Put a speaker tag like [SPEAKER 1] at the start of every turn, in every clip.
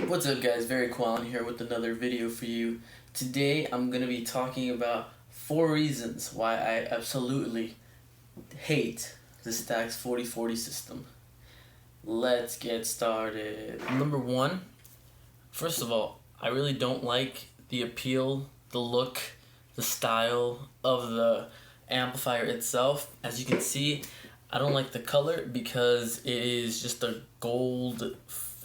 [SPEAKER 1] What's up guys, VeryCooLalan here with another video for you. Today I'm going to be talking about 4 reasons why I absolutely hate the STAX 4040 system. Let's get started. Number 1, first of all, I really don't like the appeal, the look, the style of the amplifier itself. As you can see, I don't like the color because it is just a gold,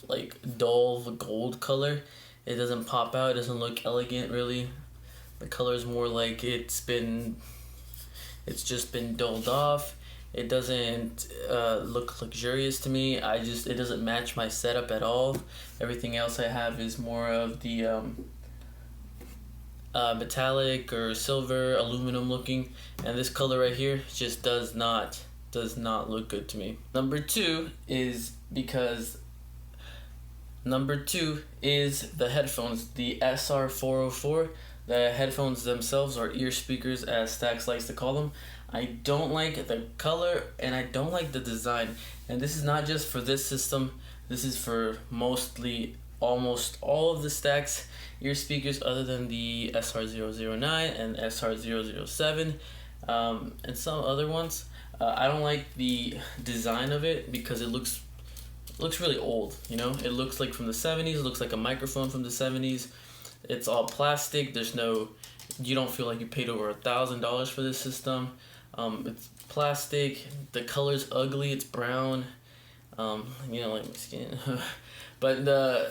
[SPEAKER 1] like dull gold color. It doesn't pop out, it doesn't look elegant really. The color is more like it's just been dulled off. It doesn't look luxurious to me. It doesn't match my setup at all. Everything else I have is more of the metallic or silver, aluminum looking, and this color right here just does not look good to me. Number 2 is the headphones, the SR-404. The headphones themselves are ear speakers, as Stax likes to call them. I don't like the color and I don't like the design. And this is not just for this system. This is for almost all of the Stax ear speakers other than the SR-009 and SR-007 and some other ones. I don't like the design of it because it looks really old, you know? It looks like from the 70s, it looks like a microphone from the 70s. It's all plastic. You don't feel like you paid over $1,000 for this system. It's plastic. The color's ugly. It's brown. You know, like my skin. But no,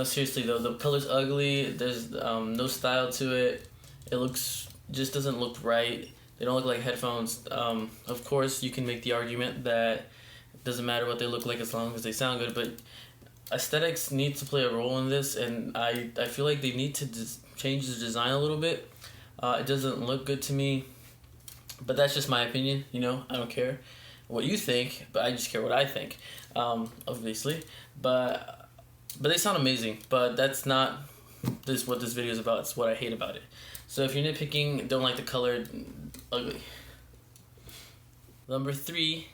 [SPEAKER 1] seriously though, the color's ugly. There's no style to it. Just doesn't look right. They don't look like headphones. Of course, you can make the argument that it doesn't matter what they look like as long as they sound good, but aesthetics needs to play a role in this, and I feel like they need to change the design a little bit. It doesn't look good to me, but that's just my opinion, you know? I don't care what you think, but I just care what I think, obviously. But they sound amazing, but that's not what this video is about. It's what I hate about it. So if you're nitpicking, don't like the color, ugly. Number 3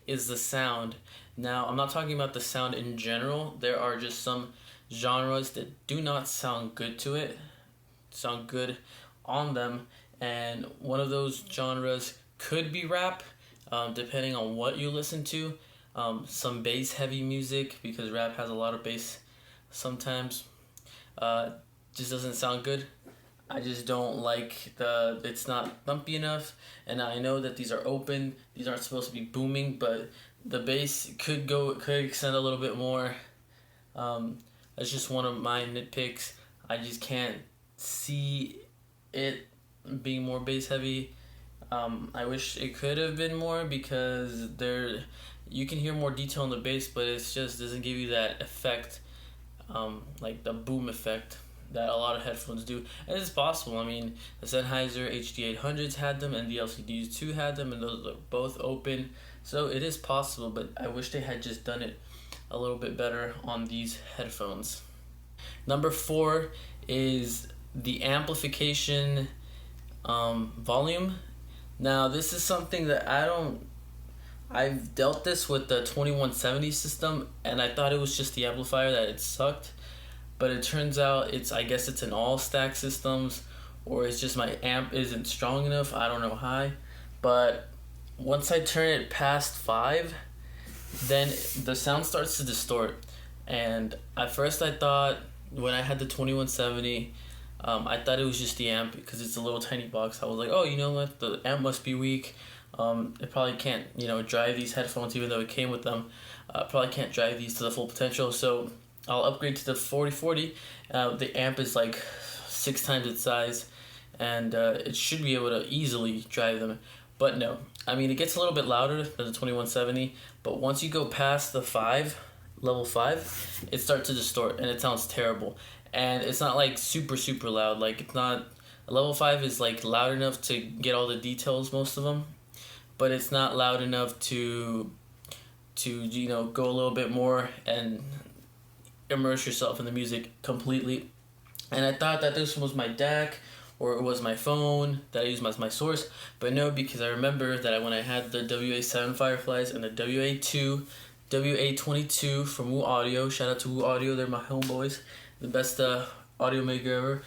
[SPEAKER 1] is the sound. Now, I'm not talking about the sound in general. There are just some genres that do not sound good on them, and one of those genres could be rap, depending on what you listen to. Some bass heavy music, because rap has a lot of bass sometimes, just doesn't sound good. I just don't like it's not thumpy enough, and I know that these are open, these aren't supposed to be booming, but the bass could extend a little bit more. That's just one of my nitpicks. I just can't see it being more bass heavy. I wish it could have been more, because you can hear more detail in the bass, but it just doesn't give you that effect, like the boom effect that a lot of headphones do. And it's possible. I mean, the Sennheiser HD800s had them, and the LCDs too had them, and those are both open. So it is possible, but I wish they had just done it a little bit better on these headphones. Number 4 is the amplification volume. Now, this is something that I've dealt this with the 2170 system, and I thought it was just the amplifier that it sucked. But it turns out I guess it's in all Stax systems, or it's just my amp isn't strong enough. I don't know how. But once I turn it past 5, then the sound starts to distort. And at first I thought, when I had the 2170, I thought it was just the amp, because it's a little tiny box. I was like, oh, you know what, the amp must be weak. It probably can't, drive these headphones, even though it came with them. Probably can't drive these to the full potential. So I'll upgrade to the 4040. The amp is like 6 times its size, and it should be able to easily drive them. But no, I mean, it gets a little bit louder than the 2170, but once you go past the level 5, it starts to distort, and it sounds terrible. And it's not like super loud. Like, it's not, level 5 is like loud enough to get all the details, most of them, but it's not loud enough to go a little bit more and immerse yourself in the music completely. And I thought that this was my DAC, or it was my phone that I used as my source, but no, because I remember that when I had the WA7 Fireflies and the WA2 WA22 from Woo Audio. Shout out to Woo Audio, they're my homeboys, the best audio maker ever.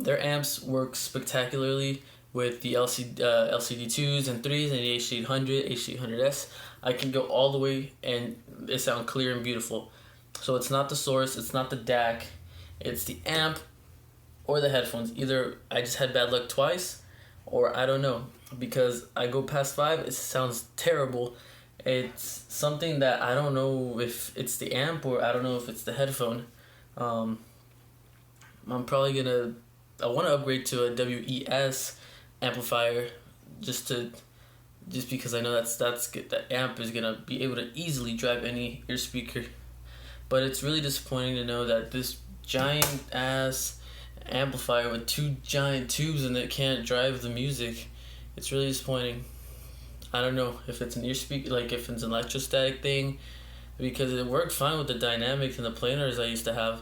[SPEAKER 1] Their amps work spectacularly with the LCD 2s and 3s and the H800, H800S. I can go all the way and it sounds clear and beautiful. So it's not the source, it's not the DAC, it's the amp or the headphones. Either I just had bad luck twice, or I don't know, because I go past 5, it sounds terrible. It's something that I don't know if it's the amp or I don't know if it's the headphone. I'm probably gonna, I want to upgrade to a WES amplifier just because I know that's good. That amp is gonna be able to easily drive any ear speaker. But it's really disappointing to know that this giant ass amplifier with 2 giant tubes and it can't drive the music. It's really disappointing. I don't know if it's an ear speaker, like if it's an electrostatic thing, because it worked fine with the dynamics and the planars I used to have.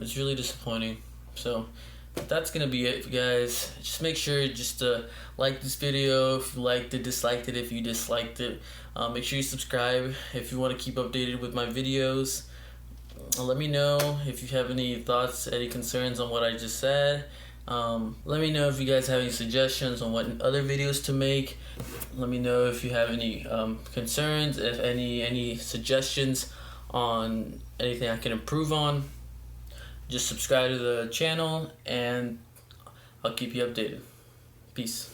[SPEAKER 1] It's really disappointing. So that's gonna be it, guys. Just make sure just to like this video if you liked it, disliked it if you disliked it. Make sure you subscribe if you want to keep updated with my videos. Let me know if you have any thoughts, any concerns on what I just said. Let me know if you guys have any suggestions on what other videos to make. Let me know if you have any concerns, if any suggestions on anything I can improve on. Just subscribe to the channel and I'll keep you updated. Peace.